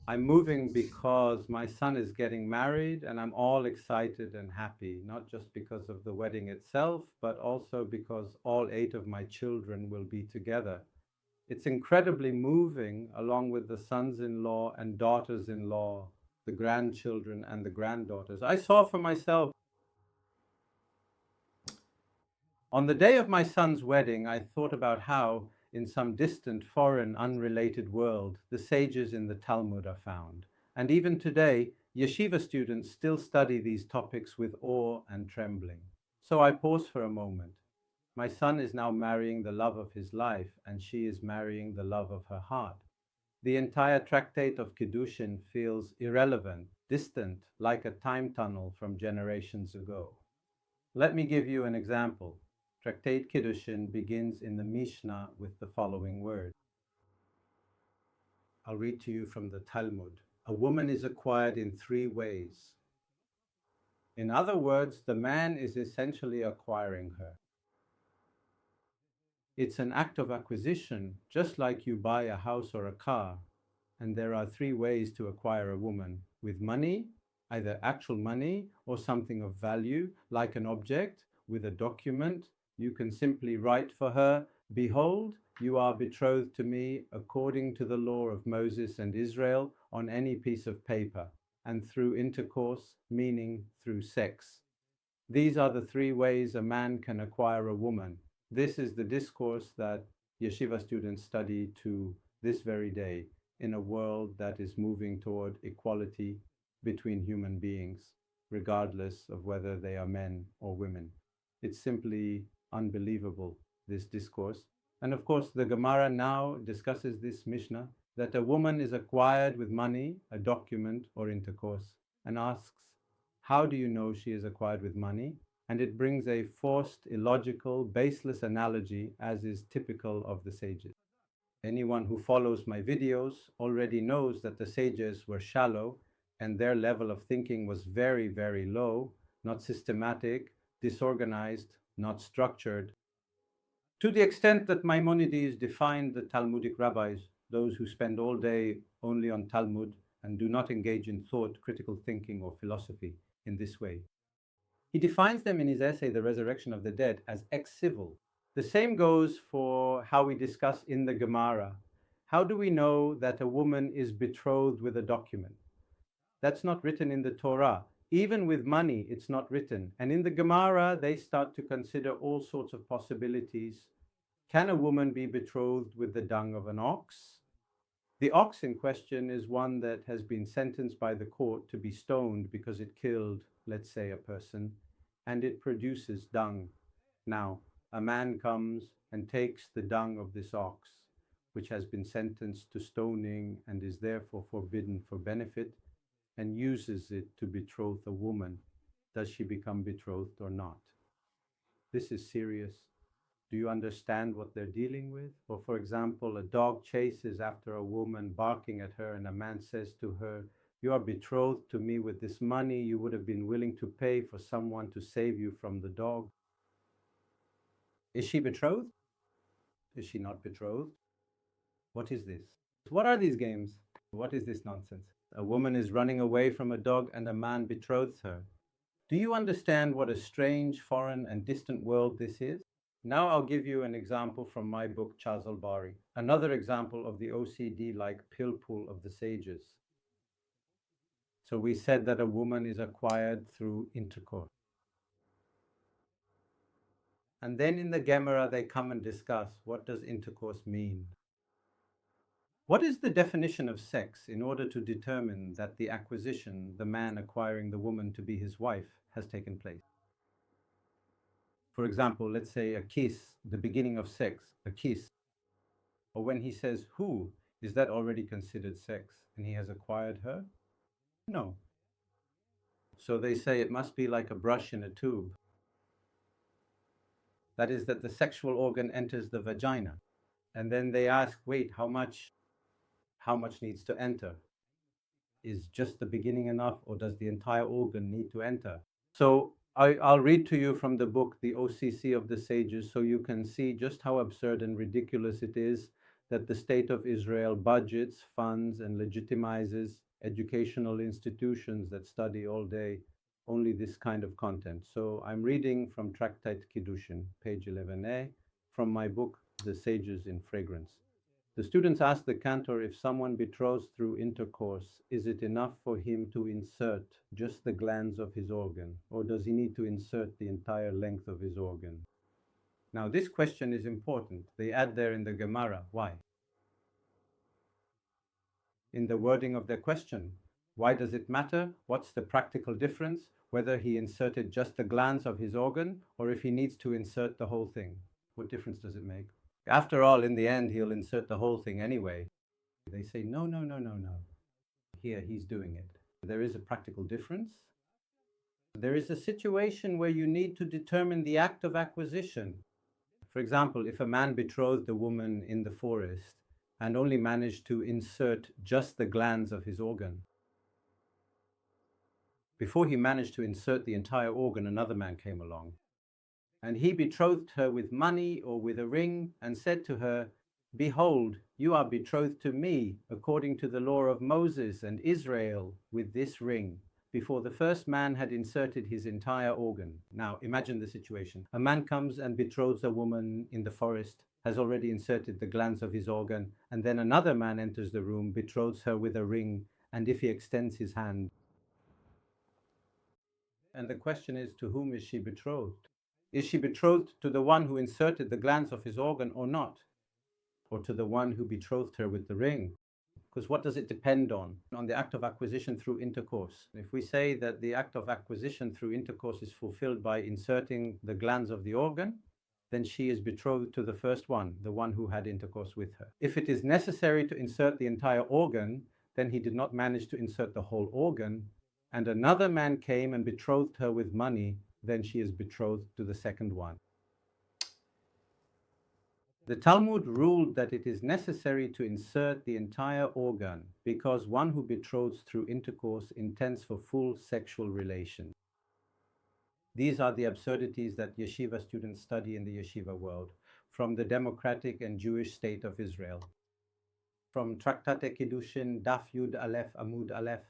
I'm moving because my son is getting married and I'm all excited and happy, not just because of the wedding itself, but also because all 8 of my children will be together. It's incredibly moving, along with the sons-in-law and daughters-in-law, the grandchildren and the granddaughters. I saw for myself. On the day of my son's wedding, I thought about how, in some distant, foreign, unrelated world, the sages in the Talmud are found. And even today, yeshiva students still study these topics with awe and trembling. So I pause for a moment. My son is now marrying the love of his life, and she is marrying the love of her heart. The entire tractate of Kiddushin feels irrelevant, distant, like a time tunnel from generations ago. Let me give you an example. Tractate Kiddushin begins in the Mishnah with the following words. I'll read to you from the Talmud. A woman is acquired in 3 ways. In other words, the man is essentially acquiring her. It's an act of acquisition, just like you buy a house or a car. And there are 3 ways to acquire a woman: with money, either actual money or something of value, like an object, with a document. You can simply write for her, "Behold, you are betrothed to me according to the law of Moses and Israel," on any piece of paper, and through intercourse, meaning through sex. These are the 3 ways a man can acquire a woman. This is the discourse that yeshiva students study to this very day, in a world that is moving toward equality between human beings, regardless of whether they are men or women. It's simply unbelievable, this discourse. And of course, the Gemara now discusses this Mishnah, that a woman is acquired with money, a document, or intercourse, and asks, how do you know she is acquired with money? And it brings a forced, illogical, baseless analogy, as is typical of the sages. Anyone who follows my videos already knows that the sages were shallow and their level of thinking was very, very low, not systematic, disorganized, not structured. To the extent that Maimonides defined the Talmudic rabbis, those who spend all day only on Talmud and do not engage in thought, critical thinking, or philosophy in this way. He defines them in his essay, The Resurrection of the Dead, as ex civil. The same goes for how we discuss in the Gemara. How do we know that a woman is betrothed with a document? That's not written in the Torah. Even with money, it's not written. And in the Gemara, they start to consider all sorts of possibilities. Can a woman be betrothed with the dung of an ox? The ox in question is one that has been sentenced by the court to be stoned because it killed, let's say, a person, and it produces dung. Now, a man comes and takes the dung of this ox, which has been sentenced to stoning and is therefore forbidden for benefit, and uses it to betroth a woman. Does she become betrothed or not? This is serious. Do you understand what they're dealing with? Or, for example, a dog chases after a woman, barking at her, and a man says to her, "You are betrothed to me with this money you would have been willing to pay for someone to save you from the dog." Is she betrothed? Is she not betrothed? What is this? What are these games? What is this nonsense? A woman is running away from a dog and a man betroths her. Do you understand what a strange, foreign, and distant world this is? Now I'll give you an example from my book, Chazal Bari, another example of the OCD-like pill-pool of the sages. So we said that a woman is acquired through intercourse. And then in the Gemara, they come and discuss, what does intercourse mean? What is the definition of sex in order to determine that the acquisition, the man acquiring the woman to be his wife, has taken place? For example, let's say a kiss, the beginning of sex, a kiss. Or when he says who, is that already considered sex and he has acquired her? No. So they say it must be like a brush in a tube. That is, that the sexual organ enters the vagina. And then they ask, wait, how much needs to enter? Is just the beginning enough, or does the entire organ need to enter? So I'll read to you from the book, The OCC of the Sages, so you can see just how absurd and ridiculous it is that the state of Israel budgets, funds, and legitimizes educational institutions that study all day only this kind of content. So I'm reading from Tractate Kiddushin, page 11a, from my book, The Sages in Fragrance. The students ask the cantor, if someone betroths through intercourse, is it enough for him to insert just the glands of his organ, or does he need to insert the entire length of his organ? Now, this question is important. They add there in the Gemara. Why? In the wording of their question. Why does it matter? What's the practical difference? Whether he inserted just the glands of his organ, or if he needs to insert the whole thing. What difference does it make? After all, in the end, he'll insert the whole thing anyway. They say, no, no, no, no, no. Here, he's doing it. There is a practical difference. There is a situation where you need to determine the act of acquisition. For example, if a man betrothed a woman in the forest and only managed to insert just the glands of his organ, before he managed to insert the entire organ, another man came along. And he betrothed her with money or with a ring and said to her, behold, you are betrothed to me according to the law of Moses and Israel with this ring, before the first man had inserted his entire organ. Now imagine the situation. A man comes and betroths a woman in the forest, has already inserted the glands of his organ, and then another man enters the room, betroths her with a ring, and if he extends his hand. And the question is, to whom is she betrothed? Is she betrothed to the one who inserted the glands of his organ or not? Or to the one who betrothed her with the ring? Because what does it depend on? On the act of acquisition through intercourse. If we say that the act of acquisition through intercourse is fulfilled by inserting the glands of the organ, then she is betrothed to the first one, the one who had intercourse with her. If it is necessary to insert the entire organ, then he did not manage to insert the whole organ, and another man came and betrothed her with money, then she is betrothed to the second one. The Talmud ruled that it is necessary to insert the entire organ because one who betroths through intercourse intends for full sexual relation. These are the absurdities that yeshiva students study in the yeshiva world, from the democratic and Jewish state of Israel. From Tractate Kiddushin, Daf Yud Aleph Amud Aleph.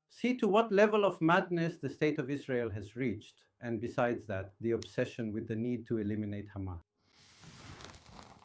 See to what level of madness the state of Israel has reached, and besides that, the obsession with the need to eliminate Hamas.